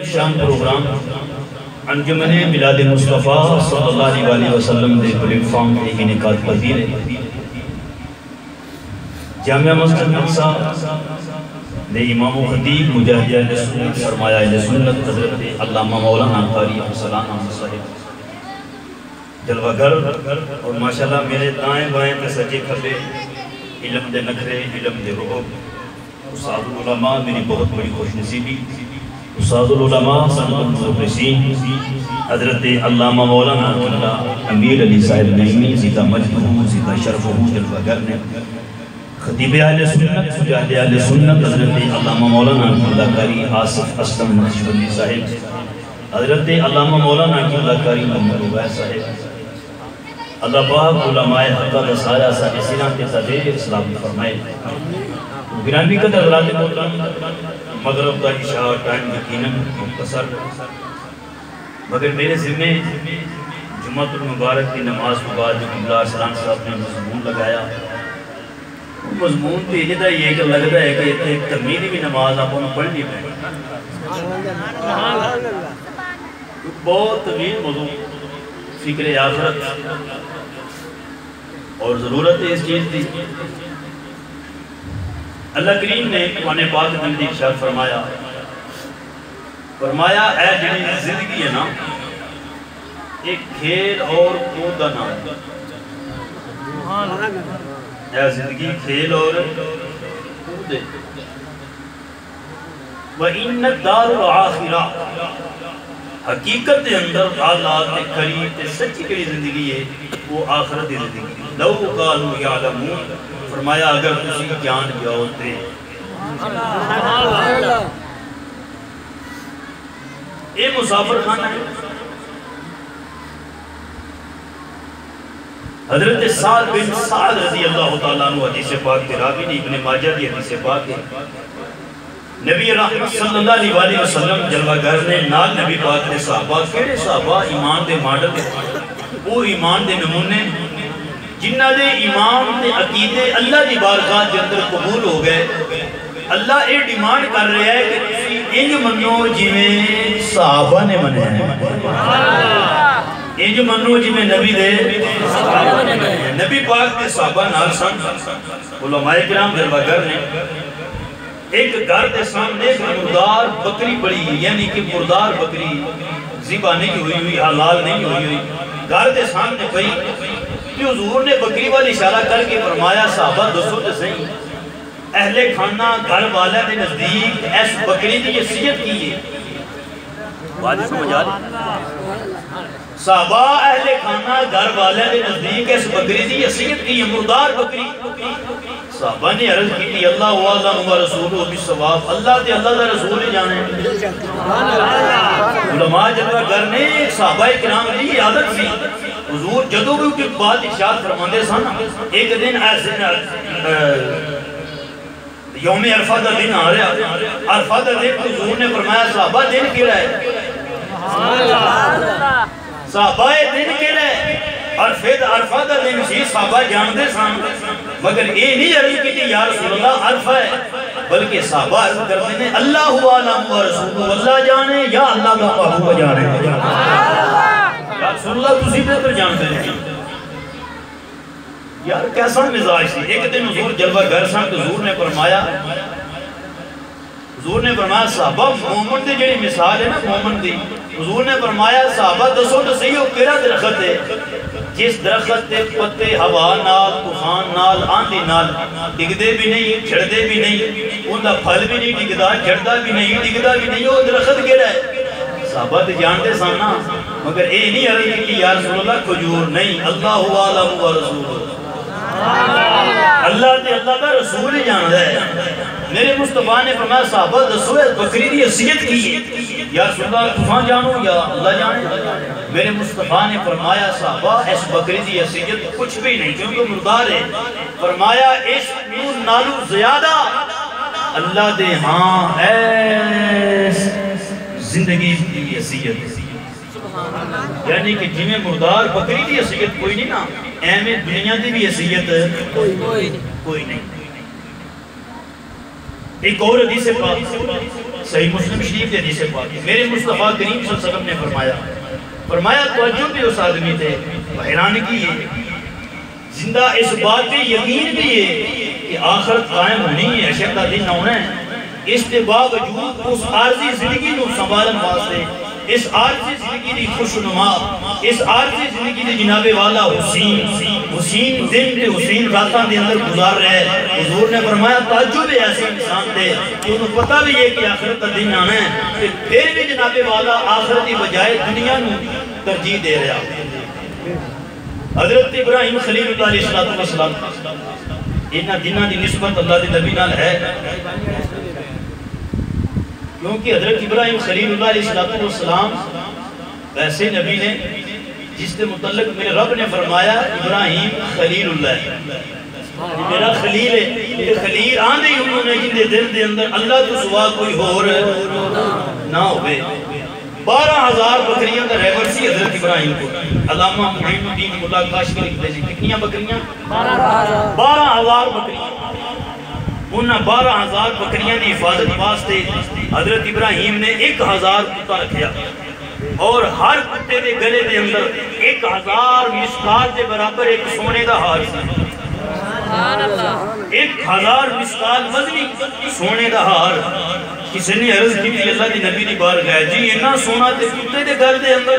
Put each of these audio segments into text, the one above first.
شام پروگرام انجمن میلاد مصطفیٰ صلی اللہ علیہ وسلم دے پلیٹ فارم دے انعقاد پذیر ہے۔ جامعہ مسجد اقصی دے امام و خطیب مجاہد اہل سنت فرمایا اہل سنت حضرت علامہ مولانا قاری ارسلان احمد صاحب جلوہ گر اور ماشاءاللہ میرے دائیں بائیں تے سجے کھبے علم دے نکھرے علم دے رعب استاد العلماء میری بہت بڑی خوش نصیبی استاد العلماء سند المدرسین حضرت علامہ مولانا امیر علی صاحب نعیمی زیدہ مجدہ زیدہ شرف جلوہ گر نے خطیب اہل سنت مجاہد اہل سنت حضرت علامہ مولانا اللہ قاری آصف اسلم نقشبندی صاحب حضرت علامہ مولانا قاری محمد عبید صاحب اللہ پاک علماء حقہ دسایا صاحب سینہ کے تدیر اسلام فرمائے گرانی قدر حضرات محترم مغرب کا عشاء ٹائم یقیناً مختصر مگر میرے ذمہ جمعۃ المبارک کی نماز کے بعد جو قبلہ ارسلان صاحب نے مضمون لگایا مضمون تو یہ یہ کہ لگتا ہے کہ ایک ترمینی بھی نماز آپ انہوں پڑھ نہیں پڑھیں بہت طویل موضوع فکر آخرت اور ضرورت ہے اس چیز دی۔ اللہ کریم نے قرآن پاک میں نے ارشاد فرمایا اے جنی زندگی ہے نا ایک کھیل اور کود کا نام اے زندگی کھیل اور کود ہے وَإِنَّ الدَّارُ الْآخِرَةِ حقیقت دے اندر آلات قریب تے سچی کری زندگی ہے وہ آخرت دی زندگی لو قالوا یعلمون فرمایا اگر تسی جان گیا ہوتے اے مسافر خانہ ہے حضرت سعد بن سعد رضی اللہ تعالیٰ عنہ حدیث پاک کے راوی نے ابن ماجہ دی حدیث پاک ہے نبی رحمت صلی اللہ علیہ وسلم جلوہ گر نے نال نبی پاک نے صحابہ کیڑے صحابہ ایمان دے ماڈل وہ ایمان دے نمونے جنہ دے ایمان دے عقیدے اللہ دی بارگاہ کے اندر قبول ہو گئے اللہ اے ڈیمانڈ کر رہا ہے کہ تسی انج منو جی میں صحابہ نے منے ہیں انج منو جی میں نبی دے نبی پاک دے صحابہ نال سن علماء کرام جلوہ گر نے ایک گھر دے سامنے مردار بکری پڑی یعنی کہ مردار بکری ذبح نہیں ہوئی حلال نہیں ہوئی گھر دے سامنے پئی کہ حضور نے بکری والی اشارہ کر کے فرمایا صحابہ دسو تے صحیح اہل کھانا گھر والے دے نزدیک ایس بکری دی حیثیت کی ہے بات سمجھ آ رہی صحابہ اہل کھانا گھر والے دے نزدیک ایس بکری دی حیثیت کی ہے مردار بکری صحابہ نے عرض کی تھی اللہ وعلم و رسولہ بالصواب اللہ تے اللہ دا رسول ہی جانے علماء جلوہ گر نے صحابہ کرام نے عادت سی حضور جدو بھی کی بات ارشاد فرماندے سن ایک دن ایسے یوم عرفہ دا دن آ رہا عرفہ دا دن حضور نے فرمایا صحابہ دن کیڑا ہے صحابہ دن کیڑا ہے عرفہ دا دن سی صحابہ جان دے سن مگر اے نہیں عرض کی تھی یا رسول اللہ عرفہ ہے بلکہ صحابہ عرض کرتے ہیں اللہ عالم و رسول اللہ جانے یا اللہ کا محبوب جانے یا رسول اللہ تسی بہتر جانتے ہیں یار کیسا مزاج سی ایک دن حضور جلوہ گر سن حضور نے فرمایا صحابہ مومن دے جڑی مثال ہے نا مومن دی حضور نے فرمایا صحابہ دسو تو صحیح ہو کیڑا درخت ہے جس درخت تے پتے ہوا نال طوفان نال آندھی نال ڈگدے بھی نہیں چھڑدے بھی نہیں ان دا پھل بھی نہیں ڈگدا جھڑدا بھی نہیں ڈگدا بھی نہیں وہ درخت کیڑا ہے صحابہ تے جانتے سانا مگر اے نہیں عرض کی یا رسول اللہ کھجور نہیں اللہ عالم و رسول اللہ تے اللہ دا رسول ہی جانتا ہے میرے مصطفیٰ نے فرمایا صحابہ دسو بکری دی حیثیت کی ہے یا رسول اللہ طوفان جانو یا اللہ جانے میرے مصطفیٰ نے فرمایا صحابہ اس بکری دی حیثیت کچھ بھی نہیں کیونکہ مردار ہے فرمایا اس نور نالو زیادہ اللہ دے ہاں ایس زندگی دی حیثیت یعنی کہ جی میں مردار بکری دی حیثیت کوئی نہیں نا اہم دنیا دی بھی حیثیت کوئی نہیں ایک اور حدیث پاک صحیح مسلم شریف کے حدیث پاک ہے، میرے مصطفیٰ کریم صلی اللہ علیہ وسلم نے فرمایا توجہ بھی اس آدمی تھے، حیرانگی ہے، زندہ اس بات پہ یقین بھی ہے کہ آخرت قائم ہونی ہے، حشر کا دن ہونا ہے، اس کے باوجود اس عارضی زندگی کو سنبھالن واسطے، اس عارضی زندگی دی خوشنما، اس عارضی زندگی دی جناب والا حسین دن تے حسین راتاں دے اندر گزار رہے، حضور نے فرمایا تعجب ایسے انسان تھے کہ انہوں پتہ بھی ہے کہ آخرت کا دن آنا ہے، کہ پھر بھی جناب والا آخرت کی بجائے دنیا نو ترجیح دے رہا۔ حضرت ابراہیم خلیل اللہ علیہ السلام انہاں دنوں دی نسبت اللہ دے نبی نال ہے، کیونکہ حضرت ابراہیم خلیل اللہ علیہ السلام ویسے نبی نے جس کے متعلق میرے رب نے فرمایا ابراہیم خلیل اللہ، میرا خلیل ہے، یہ خلیل آندے ہی انہوں نے جن دے دل دے اندر اللہ تو سوا کوئی اور نہ ہوئے۔ 12,000 بکریاں کا ریور سی حضرت ابراہیم کو، علامہ معین الدین ملا کاشفی لکھتے ہیں کتنیاں بکریاں؟ 12,000 بکریاں۔ انہاں 12,000 بکریاں دی حفاظت واسطے حضرت ابراہیم نے 1,000 کتا رکھیا، اور ہر کتے دے گلے دے اندر 1,000 مسکال دے برابر ایک سونے دا ہار سی، 1,000 مسکال وزنی سونے دا ہار۔ کسی نے عرض کی تھی اللہ دی نبی دی بار گئے جی اتنا سونا تے کتے دے گھر دے اندر،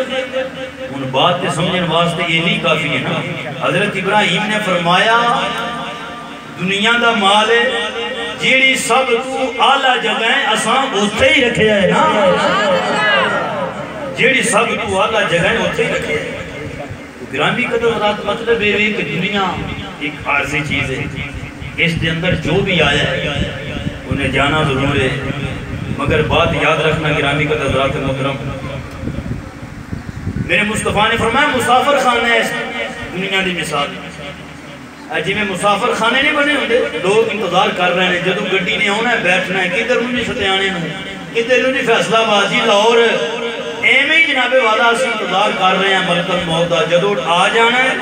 ان بات تے سمجھن واسطے یہ نہیں کافی ہے نا۔ حضرت ابراہیم نے فرمایا دنیا دا مال ہے جیڑی سب تو اعلیٰ جگہیں اساں اتھے ہی رکھے ہے نا، جیڑی سب تو اعلیٰ جگہیں اتھے ہی رکھے ہے۔ گرامی قدر حضرات مطلب ہے کہ دنیا ایک عارضی چیز ہے، اس دے اندر جو بھی آیا ہے انہیں جانا ضرور ہے، مگر بات یاد رکھنا گرامی قدر حضرات محترم، میرے مصطفیٰ نے فرمایا مسافر خانہ ہے اس دنیا دی مثال، جی میں مسافر خانے نہیں بنے ہوتے، لوگ انتظار کر رہے ہیں جدو گڈی نے ہونا ہے بیٹھنا ہے، کدھر انہیں ستیانے ہیں، کدھر انہیں فیصلہ بازی لاہور، ایمیں ہی جناب والا سے انتظار کر رہے ہیں ملکل موتا، جدو آ جانا ہے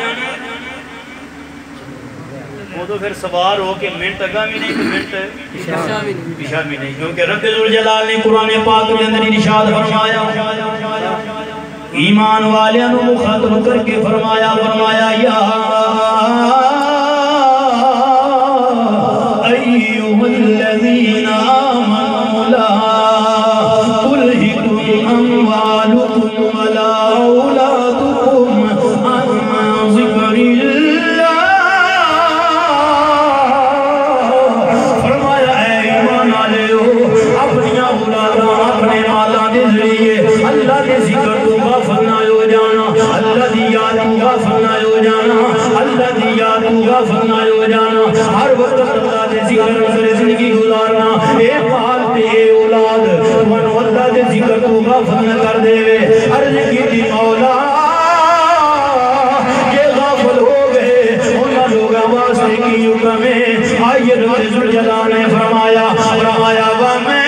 وہ تو پھر سوار ہو کے منٹ اگا بھی نہیں، منٹ پیشا بھی نہیں، کیونکہ رب ذوالجلال نے قرآن پاک میں اندر ارشاد فرمایا، ایمان والوں کو مخاطب کر کے فرمایا یا ایھا الذین آمنوا لا تلہکم اموالکم ولا اولادکم عن ذکر اللہ، فرمایا اے ایمان والو اپنی اولاداں اپنے مالاں دے ذریعے اللہ دے ذکر تو غافل نہ ہو جانا، اللہ دی یاد تو غافل نہ ہو جانا، اللہ دی یاد تو غافل نہ ہو جانا، ہر وقت اللہ دے ذکر اندر زندگی گزارنا، اے مال تے اے اولاد منو اللہ دے ذکر تو غافل نہ کر دے وے، عرض کی دی مولا یہ غافل ہو گئے انہاں لوگاں واسطے کی حکم ہے، آئیے رب ذوالجلال نے فرمایا وَمَن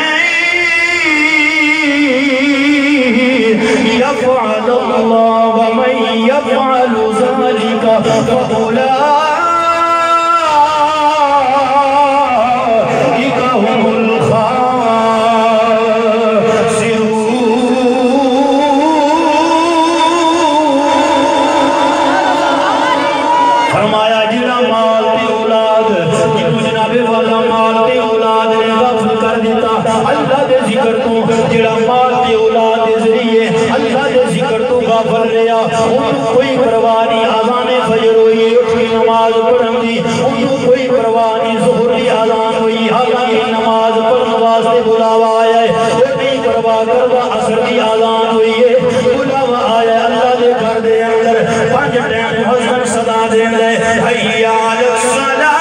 يفعل الله ومن يفعل ذلك فأولئك هم الخاسرون۔ فرمایا جڑا مال تے اولاد جنوں جناب والا مال تے اولاد نے غافل کر دیتا اللہ دے ذکر تو، جڑا مال تے اولاد دے ذریعے اللہ دے ذکر تو غافل رہا، انہوں کوئی پرواہ نہیں اذان فجر ہوئی اٹھ کی نماز پڑھن دی، انہوں کوئی پرواہ نہیں ظہر دی اذان ہوئی حالانکہ نماز پڑھن واسطے بلاوا آیا ہے، وہ نہیں پرواہ کرتا عصر دی اذان ہوئی ہے بلاوا آیا ہے، اللہ دے گھر دے اندر 5 ٹائم مؤذن صدا دین رہے حی علی الصلاۃ،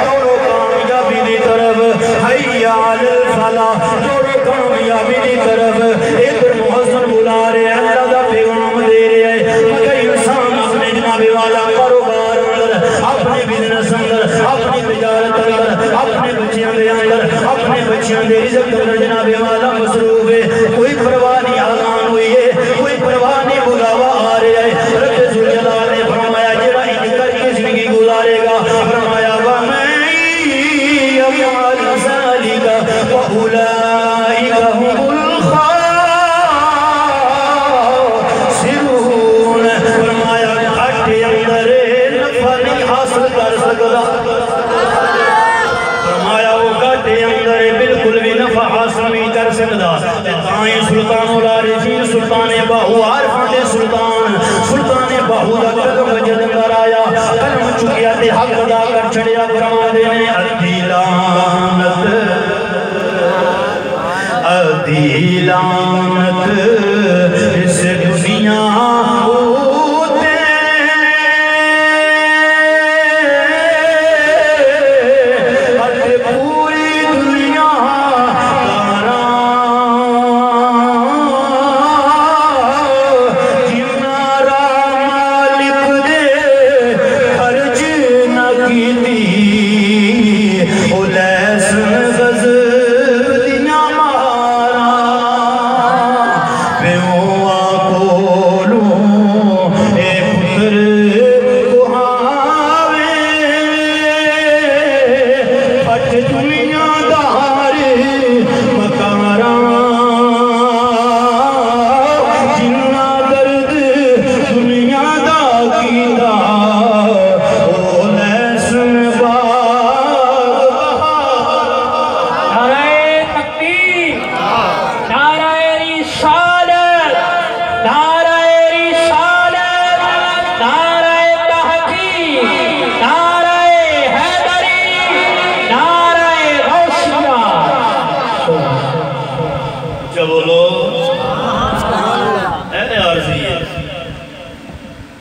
دوڑو کامیابی دی طرف، حی علی الفلاح دوڑو کامیابی دی طرف، ادھر مؤذن بلا رہے ہیں اللہ دا پیغام دے رہے ہیں، مگر انسان اپنے جناب والا کاروبار اندر، اپنے بزنس اندر، اپنی تجارت اندر، اپنے بچیاں دے اندر، اپنے بچیاں دے رزق اندر جناب والا مصروف ہے، کوئی پرواہ نہیں اذان ہوئی ہے، کوئی پرواہ نہیں بلاوا آ رہا ہے، رب ذوالجلال نے فرمایا جڑا ان کر کے زندگی گزارے گا، فرمایا وَمَن يَفْعَلْ سکتا تائیں سلطان العارفین سلطان باہو عارفان دے سلطان باہو دا قلم وجد اندر آیا قلم چکیا تے حق ادا کر چھڑیا فرما دینے ادھی لعنت اس دنیا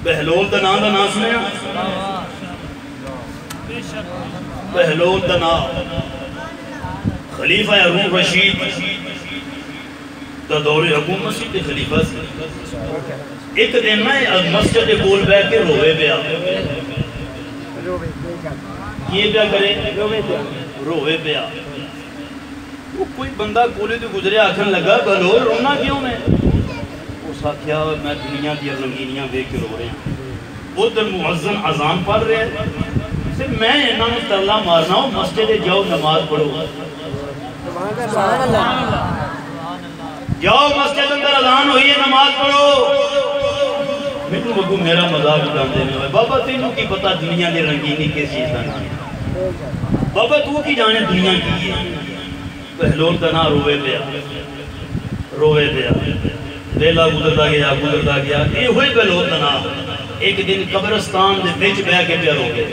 بہلول دا نام سنیا بہلول دا نام خلیفہ ہارون رشید دا دور حکومت سی خلیفہ سی ایک دن میں مسجد کول بیٹھ کے روے پیا یہ پیا کرے روے پیا وہ کوئی بندہ کولے تو گزرے آکھن لگا بہلول رونا کیوں میں کیا میں دنیا کی رنگینیاں دیکھ کے رو رہے ہیں وہ دل معظم اذان پڑھ رہے ہیں صرف میں انہوں نے ترلا مارنا ہوں مسجد جاؤ نماز پڑھو جاؤ مسجد اندر اذان ہوئی ہے نماز پڑھو میں تو بگو میرا مذاق اٹھان دینے ہوئے بابا تینوں کی پتہ دنیا کی رنگینی کس چیز کا نام بابا تو کی جانے دنیا کی ہے بہلول کا نام روے پیا لیلہ گزرتا گیا یہ ہوئی بہلول کا نام ایک دن قبرستان دے بیچ بہ کے پیا رو گئے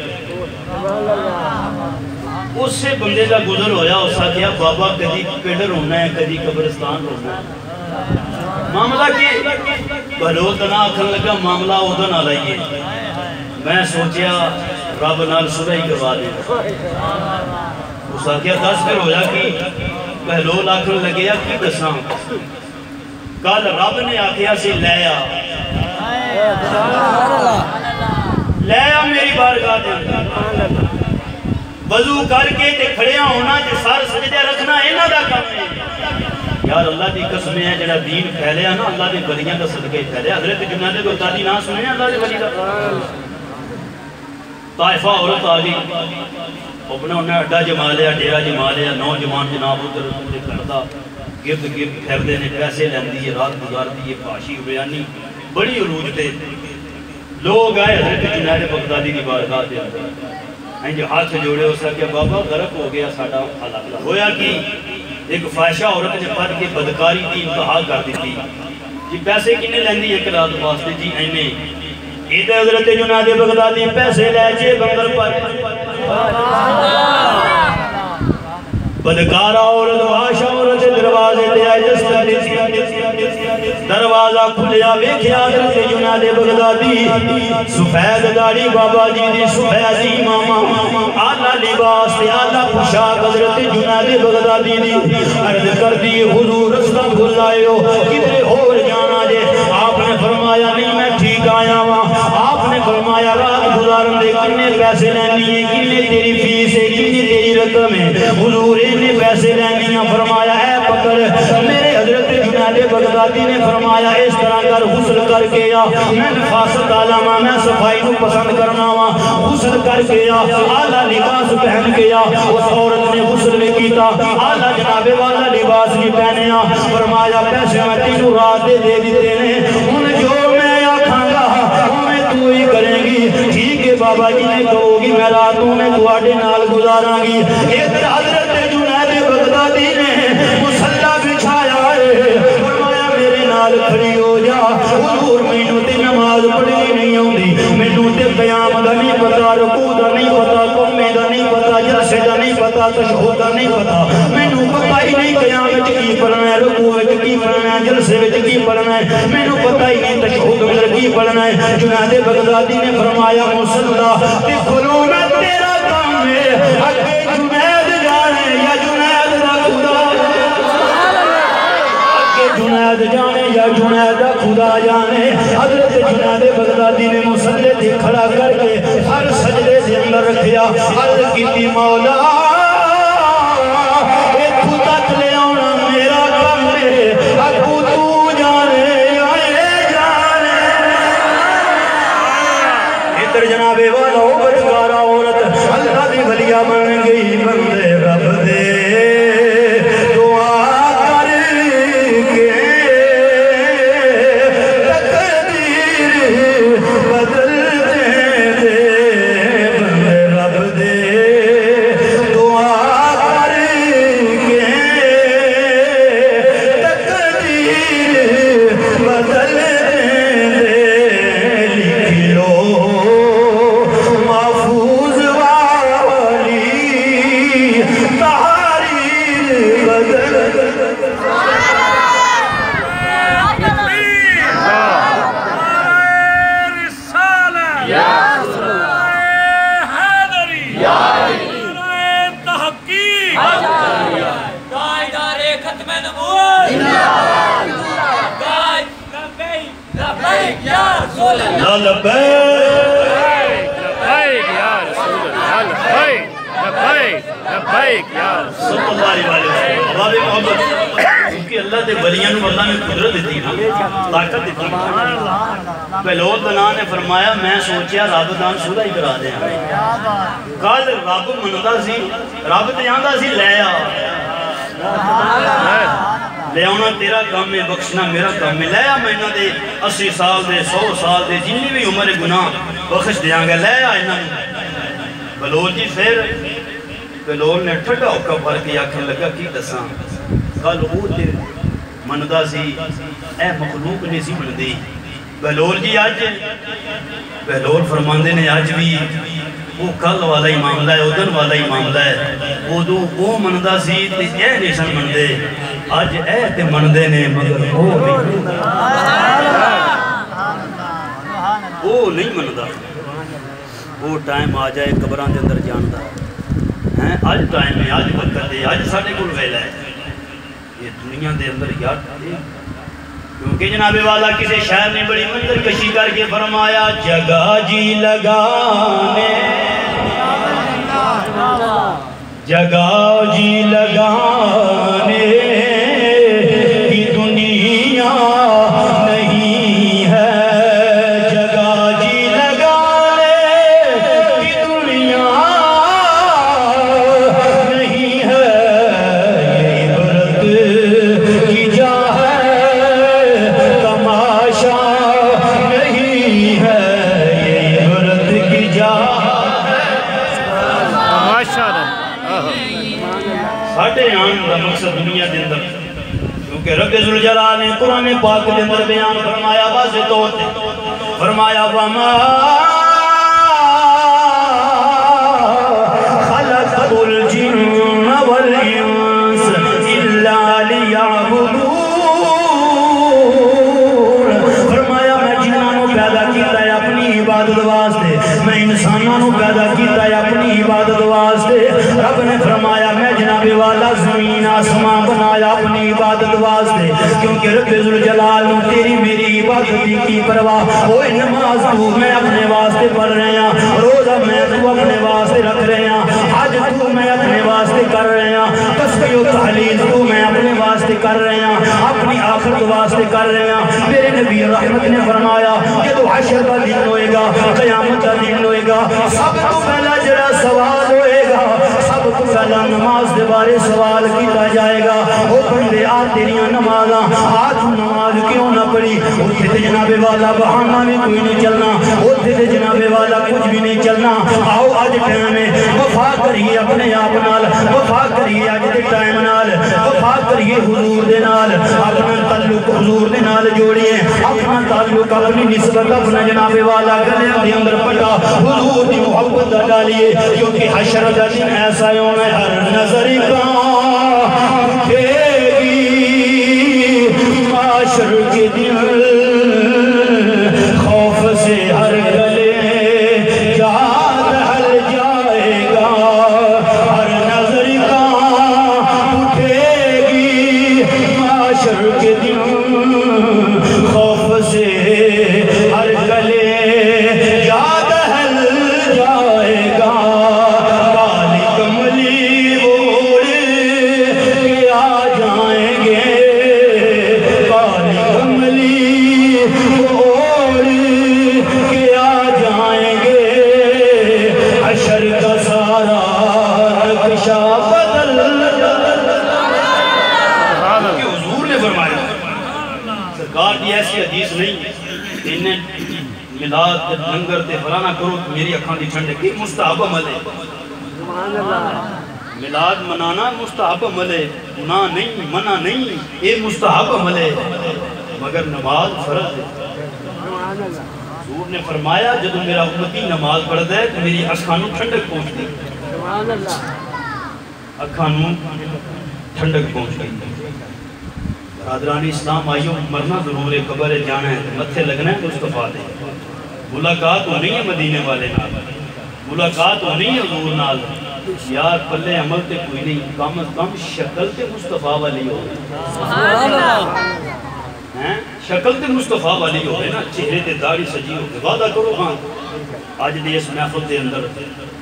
اس سے بندے کا گزر ہویا اس کا کیا بابا کدی پنڈ رونا ہے کدی قبرستان رونا ہے معاملہ کی بہلول کا نام آکھن لگا معاملہ ادھر نہ لائیے میں سوچیا رب نال صبح ہی کروا دے اس کا کیا 10 پھر ہویا کہ بہلول آکھن لگیا کی دساں کل رب نے آکھیا سے لے آ میری بارگاہ دے وضو کر کے تے کھڑیاں ہونا تے سار سجدے رکھنا انہاں دا کام ہے یار اللہ دی قسم ہے جڑا دین پھیلیا نا اللہ دے ولیاں دا صدقے پھیلیا حضرت جنید بغدادی نام سنے اللہ دے ولی دا طائفہ عورت آگئی اپنا انہیں اڈا جما لیا ڈیرا جما لیا نوجوان جناب ادھر کرتا گرد پھیر دینے پیسے لین دیئے رات گزار دیئے پاشی بیانی بڑی عروج دے لوگ آئے حضرت جنید بغدادی کی بارگاہ دے جو ہاتھ جوڑے ہو سکیا بابا غرق ہو گیا ساڑھا حالات ہویا کہ ایک فائشہ عورت نے پڑھ کے بدکاری کی انتہا کر دی تھی جی پیسے کنے لین دی ایک رات واسطے جی اینے ایدہ حضرت جنید بغدادی پیسے لے جے بندر پر بدکارہ عورت واشہ عورت دروازے دے آئے دروازہ کھلیا ویکھیا حضرت جنید بغدادی سفید داڑھی بابا جی دی سفید امامہ آلہ لباس تے آلہ پوشاک حضرت جنید بغدادی دی عرض کر دی حضور رستہ بھول آئے ہو کدھر اور جانا جے آپ نے فرمایا نہیں میں ٹھیک آیا ہوا آپ نے فرمایا رات گزارن دے کنے پیسے لینی ہے کنے تیری فیس ہے کنے تیری رقم ہے حضور نے پیسے لینی ہے فرمایا اے پکڑ میرے حضرت جنید بغدادی نے فرمایا اس طرح کر غسل کر کے یا میں نفاست عالمہ میں صفائی کو پسند کرنا ہوا غسل کر کے یا آلہ لباس پہن کے یا اس عورت نے غسل میں کیتا آلہ جناب والا لباس کی پہنے یا فرمایا پیسے میں تینوں رات دے دیتے ہیں ان جو میں آکھاں گا ہمیں تو ہی کریں گی ٹھیک ہے بابا جی نے کہو گی میں راتوں میں تواڈے نال گزاراں گی ایک حضرت جنید بغدادی نے مصلی بچھایا بننا ہے. جنید بغدادی نے فرمایا مصلا کہ کھلونا تیرا کام ہے, اگے جنید جانے یا جنید دا خدا, اگے جنید جانے یا جنید دا خدا جانے. حضرت جنید بغدادی نے مصلے تے کھڑا کر کے ہر سجدے سے اندر رکھیا, عرض کیتی مولا اے خدا لے آنا میرا کام ہے, اگو تو جانے جناب والا بدکارا عورت اللہ دی ولیہ بن گئی. بندے رب دے دعا کر کے تقدیر بدل دے, بندے رب دے دعا کر کے تقدیر بدل دے. لکھ لو اللہ دے ولیاں نو اللہ نے قدرت دیتی نا, طاقت دیتی. بلول بنا نے فرمایا میں سوچیا رب دان سودا ہی کرا دیا. کل رب مندا سی, رب تے آندا سی لے آ, لے آنا تیرا کام ہے, بخشنا میرا کام ہے. لے آ میں انہاں دے 80 سال دے 100 سال دے جنی بھی عمر گناہ بخش دیاں گا. لے آ انہاں. بلول جی پھر بلول نے ٹھڈا ہوکا بھر کے آکھن لگا کی دساں, کل وہ تے مندا سی اے مخلوق نے سی مندی. بلول جی آج بلول فرماندے نے آج بھی وہ کل والا ہی معاملہ ہے, ادن والا ہی معاملہ ہے. وہ مندا سی تے اے نہیں سن مندے, آج اے تے مندے نے مگر وہ نہیں مندا. وہ ٹائم آ جائے قبران دے اندر جان دا ہے, آج ٹائم ہے, آج وقت ہے, آج ساڑھے کل ویلہ ہے. یہ دنیا دے اندر یاد ہے کیونکہ جناب والا کسی شہر نے بڑی منظر کشی کر کے فرمایا جگہ جی لگانے, جگہ جی لگانے کی دنیا نہیں ہے, جگہ جی لگانے کی دنیا نہیں ہے. یہ عبرت کی جا ہے تماشا نہیں ہے, یہ عبرت کی جا ساڑھے آن دا مقصد دنیا دے اندر, کیونکہ رب ذوالجلال نے قرآن پاک دے اندر بیان فرمایا واضح طور تے فرمایا وَمَا خَلَقْتُ الْجِنَّ وَالْإِنسَ إِلَّا لِيَعْبُدُونَ. فرمایا میں جنہوں پیدا کیتا ہے اپنی عبادت واسطے, میں انسانوں پیدا کیتا ہے اپنی عبادت واسطے. رب نے فرمایا میں جناب والا زمین آسمان بنایا اپنی عبادت واسطے, کیونکہ رب ذوالجلال نے تیری میری عبادت کی پرواہ. وہ نماز تو میں اپنے واسطے پڑھ رہے ہیں, روزہ میں تو اپنے واسطے رکھ رہے ہیں, حج تو میں اپنے واسطے کر رہے ہیں, تسبیح و تحلیل تو میں اپنے واسطے کر رہے ہیں, اپنی آخرت واسطے کر رہے ہیں. میرے نبی رحمت نے فرمایا کہ تو حشر کا دن ہوئے گا, قیامت کا دن ہوئے گا, سب تو پہلا جڑا سوال ہوئے گا, سب تو پہلا نماز دے بارے سوال کیتا جائے گا. وہ بندے آ تیریاں نمازاں, آج نماز کیوں نہ پڑھی؟ اتھے تے جناب والا بہانہ بھی کوئی نہیں چلنا, اتھے تے جناب والا کچھ بھی نہیں چلنا. آؤ آج ٹائم میں وفا کریے اپنے آپ نال, وفا کریے آج دے ٹائم نال, وفا کریے حضور دے نال, اپنا تعلق حضور دے نال جوڑیے, اپنا تعلق اپنی نسبت اپنا جناب والا گلے دے اندر پٹا حضور دی محبت ڈالیے, کیونکہ حشر کا دن ایسا یوں ہے ہر نظر کا اٹھے گی, معاشر کے دن خوف حشر کے دن خوف سے ہر گلے جا دہل جائے گا کالی کملی اوڑھ کے آ جائیں گے کالی کملی اوڑھ کے آ جائیں گے حشر کا سارا نقشہ بدل کہ حضور نے فرمایا سرکار کی ایسی حدیث نہیں انہیں ملاد لنگر تے فلانا کرو تو میری اکھاں دی ٹھنڈک کی مستحب عمل ہے ملاد منانا مستحب عمل ہے گناہ نہیں منع نہیں یہ مستحب عمل ہے مگر نماز فرض ہے حضور نے فرمایا جب میرا امتی نماز پڑھتا ہے تو میری اکھاں ٹھنڈک پہنچتی اکھاں ٹھنڈک پہنچ گئی برادران اسلام آئیوں مرنا ضرور ہے قبر جانا ہے متھے لگنا ہے مصطفیٰ دے ملاقات ہونی ہے مدینے والے نال ملاقات ہونی ہے حضور نال یار پلے عمل تے کوئی نہیں کم از کم شکل تے مصطفیٰ والی ہو شکل تے مصطفیٰ والی ہو نا چہرے تے داڑھی سجی ہو وعدہ کرو ہاں آج دے اس محفل دے اندر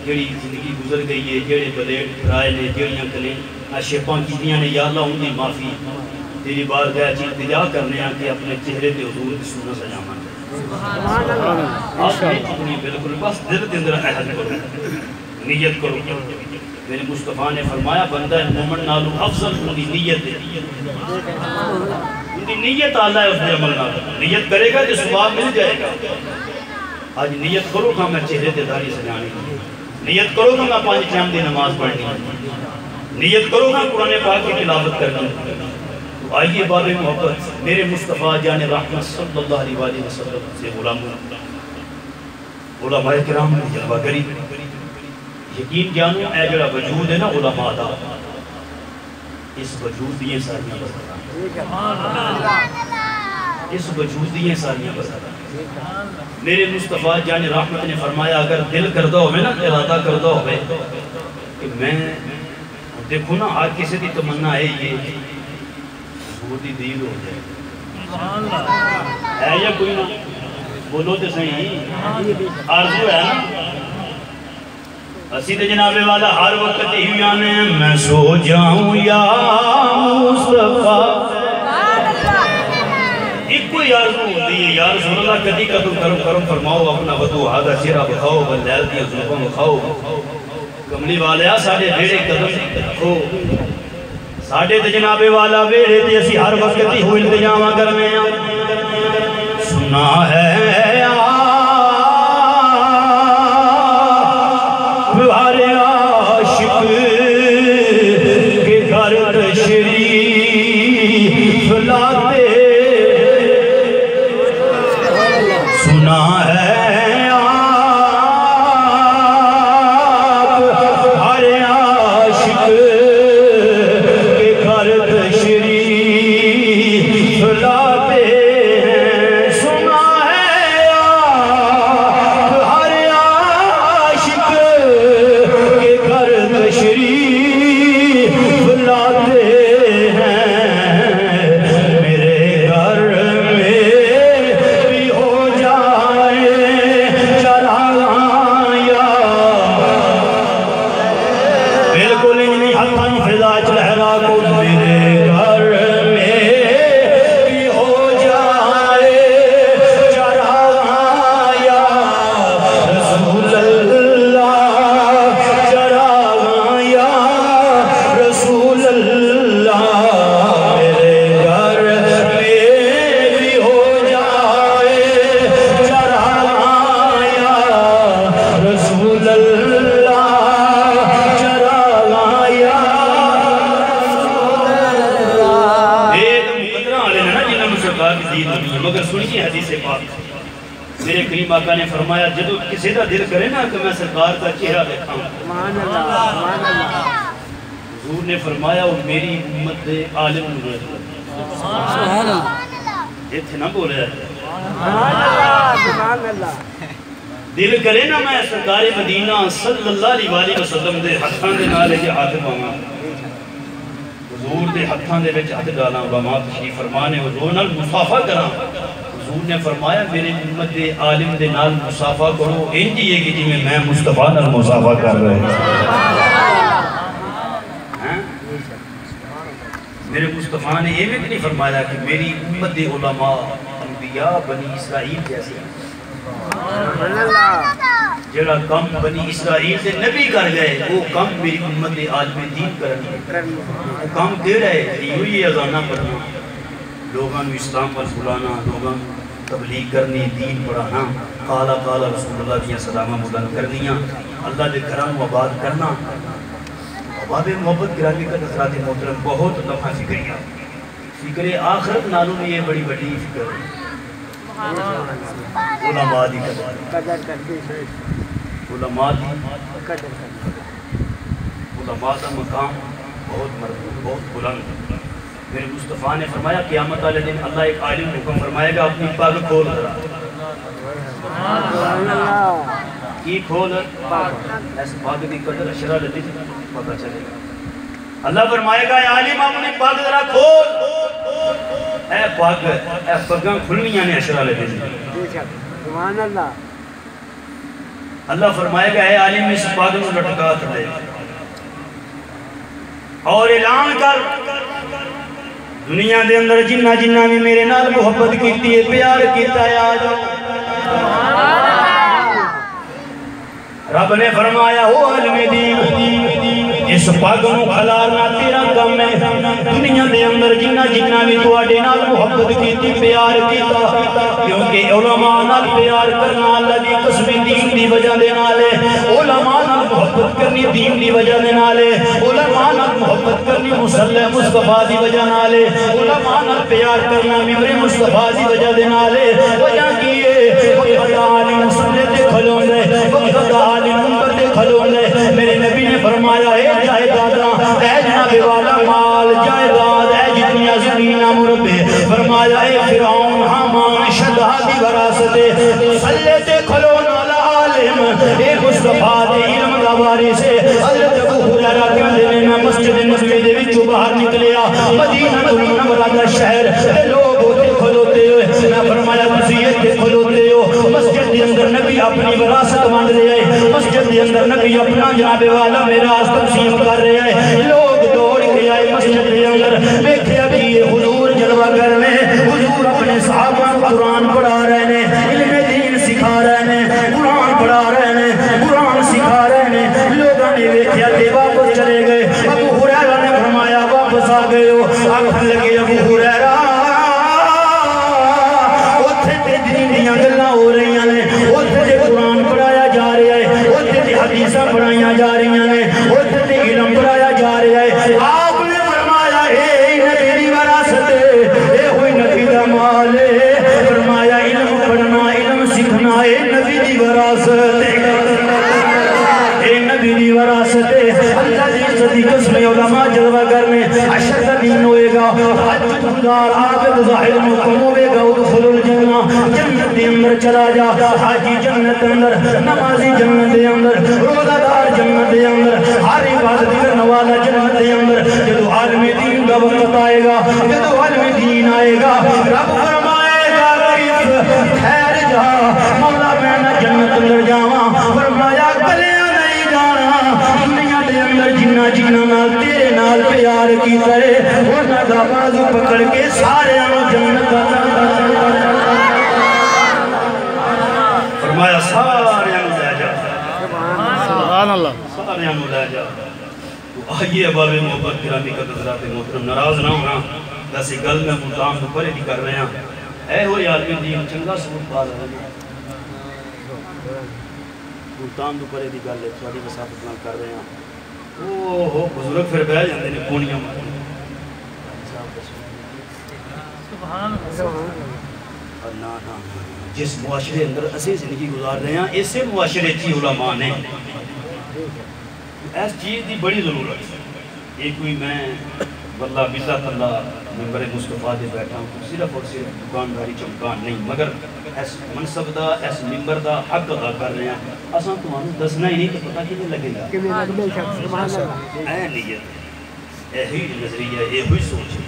جڑی زندگی گزر گئی ہے جڑے بلیٹ پھرائے نے جڑیاں کلیں شیپاں کیتیاں نے یا اللہ ان کی معافی تیری بارگاہ چ التجا کرنے ہیں کہ اپنے چہرے تے حضور کی سنت سجاواں آپ اپنی بالکل بس دل کے اندر عہد کرو نیت کرو میرے مصطفیٰ نے فرمایا بندہ مومن نالو افضل ان کی نیت ہے ان کی نیت اعلیٰ ہے اس نے عمل نال نیت کرے گا تو ثواب مل جائے گا آج نیت کرو کہ میں چہرے تے داڑھی سجانی نیت کرو کہ میں 5 ٹائم دی نماز پڑھنی نیت کرو کہ قرآن پاک کی تلاوت کرنی تو آئیے باب محبت میرے مصطفیٰ جان رحمت صلی اللہ علیہ وسلم سے علماء کرام نے جلوہ گری یقین جانو اے جڑا وجود ہے نا علماء دا اس وجود دیئے ساریاں بزرگاں اس وجود دیئے ساریاں بزرگاں میرے مصطفیٰ جان رحمت نے فرمایا اگر دل کردہ ہوئے نا ارادہ کردہ ہوئے کہ میں دیکھو نا آج کسی دی تمنا ہے یہ بہت ہی دیر ہو جائے ہے یا کوئی نا بولو تو صحیح آرزو ہے نا اسی تے جناب والا ہر وقت ہی آنے میں سو جاؤں یا مصطفیٰ ایک کوئی آرزو ہوتی ہے یا رسول اللہ کدی قدم کرم فرماؤ اپنا ودو آدھا چہرہ بکھاؤ بلیل دیا ظلفوں بکھاؤ کملی والیا ساڑھے بیڑے قدم رکھو ساڑھے تے جناب والا بیڑے تے اسی ہر وقت ہی ہوئی التجامہ کرنے سنا ہے ہر عاشق کے گھر تشریف لاتے سنا ہے مگر سنیے حدیث پاک میرے کریم آقا نے فرمایا جدو کسی دا دل کرے نا کہ میں سرکار کا چہرہ دیکھاؤں حضور نے فرمایا وہ میری امت دے عالم نورت یہ تھے نہ بول رہے دل کرے نا میں سرکار مدینہ صلی اللہ علیہ وسلم دے حقان دے نالے کے ہاتھ پاؤں حضور دے ہتھاں دے وچ ہتھ ڈالاں علماء تشریف فرما نے حضور نال مصافحہ کراں حضور نے فرمایا میرے امت دے عالم دے نال مصافحہ کرو انج ہی ہے کہ جی میں مصطفیٰ نال مصافحہ کر رہے ہیں میرے مصطفیٰ نے یہ بھی نہیں فرمایا کہ میری امت دے علماء انبیاء بنی اسرائیل جیسے جڑا کم بنی اسرائیل سے نبی کر گئے وہ کم میری امت دے عالم دین کرنی وہ کم کہہ رہے یہ ہوئی اذانہ پڑھنا لوگاں نو اسلام پر بلانا لوگاں تبلیغ کرنی دین پڑھانا قالا قالا رسول اللہ کی سلامہ بلند کرنیاں اللہ دے گھران آباد کرنا باب محبت گرامی کا نظرات محترم بہت لمحہ فکریہ فکر آخرت نالوں میں یہ بڑی بڑی فکر ہے علماء دی قدر علماء دی علماء دا مقام بہت مرتبہ بہت بلند میرے مصطفیٰ نے فرمایا قیامت والے دن اللہ ایک عالم حکم فرمائے گا اپنی پاگ کھول ذرا کی کھول ایسے پاگ دی قدر اشرا لدی پتہ چلے گا اللہ فرمائے گا اے عالم اپنی پاگ ذرا کھول اے پاگ اے پاگاں کھلنیاں نے اشرا لدی سبحان اللہ اللہ فرمائے گا اے عالم اس پاگ نو لٹکا دے اور اعلان کر دنیا دے اندر جنہ جنہ میں میرے نال محبت کیتی ہے پیار کیتا ہے آ جاؤ رب نے فرمایا او عالم دین اس پاگوں کھلارنا تیرا کم ہے دنیا دے اندر جنہ جنہ بھی تواڈے نال محبت کیتی پیار کیتا کیونکہ علماء نال پیار کرنا اللہ دی قسم دین دی وجہ دے نال ہے علماء نال محبت کرنی دین دی وجہ دے نال ہے علماء نال محبت کرنی مصلی مصطفیٰ دی وجہ نال ہے علماء نال پیار کرنا ممبر مصطفیٰ دی وجہ دے نال ہے وجہ کی ہے وقت عالم مصلی تے کھلوں دے وقت عالم منبر تے کھلوں دے میرے نبی نے فرمایا اے جائیداد اے جناب والا مال جائیداد اے جتنی زمین مربے فرمایا اے فرعون حامان شدادی وراثت صلی تے کھلون والا عالم اے مصطفیٰ دے علم دا وارث حضرت ابو ہریرہ کہندے نے میں مسجد نبوی دے وچوں باہر نکلیا مدینہ المنورہ دا شہر تے لوگ اوتھے کھلوتے ہوئے میں فرمایا تسی ایتھے کھلوتے ہو مسجد دے اندر نبی اپنی وراثت ونڈ رہے ہیں مسجد دے اندر نبی اپنا جناب والا میراث تقسیم کر رہے ہیں لوگ دوڑ کے آئے مسجد دے اندر دیکھیا بھی یہ حضور جلوہ گر میں حضور اپنے صحابہ قرآن پڑھا رہے ہیں علم دین سکھا رہے ہیں قرآن پڑھا رہے ہیں قرآن سکھا رہے ہیں لوگوں نے دیکھیا کہ واپس چلے گئے ابو ہریرہ نے فرمایا واپس آ گئے ہو آنکھ لگے ابو ہریرہ ہو رہی ہیں اوتھے تے قرآن پڑھایا جا رہا ہے اوتھے تے حدیثاں پڑھائیاں جا رہی ہیں اوتھے تے علم پڑھایا جا رہا ہے آپ نے فرمایا اے نبی دی وراثت اے ہوئی نبی دا مال فرمایا علم پڑھنا علم سیکھنا اے نبی دی وراثت اے نبی دی وراثت اللہ دی عزت دی قسم علماء جلوہ گر میں عشر دین ہوئے گا حج گزار عابد ظاہر مقام ہوئے گا ادخل الجنہ جنت دے اندر چلا جا حاجی جنت اندر نمازی جنت دے اندر روزہ دار جنت دے اندر ہر عبادت کرنے والا جنت دے اندر جدو عالم دین کا وقت آئے گا جدو عالم دین آئے گا رب فرمائے گا رئیس خیر جا مولا میں نہ جنت اندر جاواں فرمایا گلیاں نہیں جانا دنیا دے اندر جنہ جنہ نال تیرے نال پیار کی کرے ورنہ دا بازو پکڑ کے سارے آنو جنت فرمایا سارے آنو لے جا سبحان اللہ سارے آنو لے جا تو آئیے باب محبت گرامی کا نظرات محترم ناراض نہ ہونا ویسے گل میں ملتان تو پرے بھی کر رہے ہیں اے ہوئی عالم دین چنگا سبوت باز رہے ہیں ملتان تو پرے بھی گل ہے تھوڑی وسافت نہ کر رہے ہیں اوہ بزرگ پھر بہ جاندے نے کونیاں سبحان اللہ جس معاشرے اندر اسے زندگی گزار رہے ہیں اسے معاشرے کی علماء نے اس چیز دی بڑی ضرورت ہے یہ کوئی میں واللہ باللہ اللہ ممبر مصطفیٰ دے بیٹھا ہوں صرف اور صرف دکانداری چمکان نہیں مگر اس منصب دا اس ممبر دا حق ادا کر رہے ہیں اساں تمہوں دسنا ہی نہیں کہ پتہ کیوں لگے گا اے نیت یہی نظریہ یہی سوچ ہے.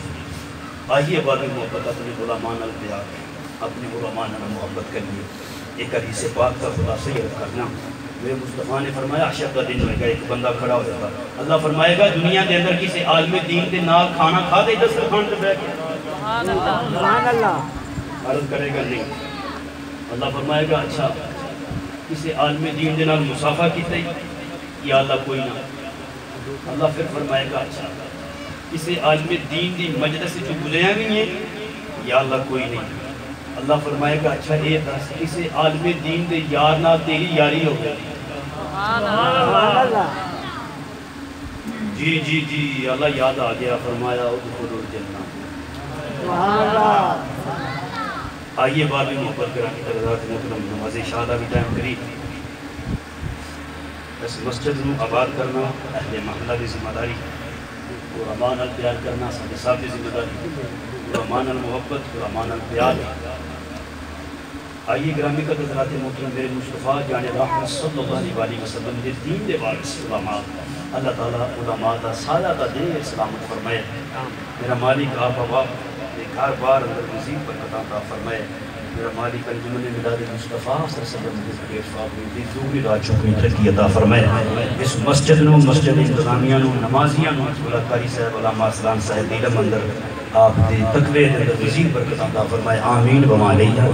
آئیے باب محبت اپنے غلامان الپیار اپنے غلامان محبت کرنی. ایک حدیث پاک کا خلاصہ یہ کرنا. میرے مصطفیٰ نے فرمایا عشر کا دن ہوئے گا ایک بندہ کھڑا ہو جاتا. اللہ فرمائے گا دنیا کے اندر کسی عالم دین کے نال کھانا کھا دے دسترخوان پہ بیٹھ کے. سبحان اللہ. عرض کرے گا نہیں. اللہ فرمائے گا اچھا کسی عالم دین کے نال مصافحہ کیتا ہی یا اللہ کوئی نہ. اللہ پھر فرمائے گا اچھا کسی عالم دین دی مجلس سے جو گزریاں بھی ہیں یا اللہ کوئی نہیں. اللہ فرمائے گا اچھا اے دس کسی عالم دین دے یار نہ تیری یاری ہو گئی. سبحان اللہ. جی جی جی اللہ یاد آ گیا. فرمایا ادخلوا الجنہ. سبحان اللہ. آئیے باب محبت کرا کی حضرات محترم نماز شہادہ بھی ٹائم قریب. اس مسجد میں آباد کرنا اہل محلہ کی ذمہ داری. غلامان الپیار کرنا سارے صاحب کی ذمہ داری. غلامان المحبت غلامان الپیار. آئیے گرامی کا حضرات محترم میرے مصطفیٰ جان رحمت صلی اللہ علیہ وسلم کے دین دے وارث علماء اللہ تعالیٰ علماء دا سایہ دا دے سلامت فرمائے. میرا مالک آپ ایک گھر بار اندر مزید برکت عطا فرمائے. میرا مالک انجمن ملاد مصطفیٰ صلی اللہ علیہ وسلم کے صاحب دی دوری راہ چوکیں ترقی عطا فرمائے. اس مسجد نو مسجد انتظامیہ نو نمازیاں نو ملاقاری صاحب علامہ اسلام صاحب دیلم اندر آپ دے تقوی دے اندر مزید برکت عطا فرمائے. آمین و علیہ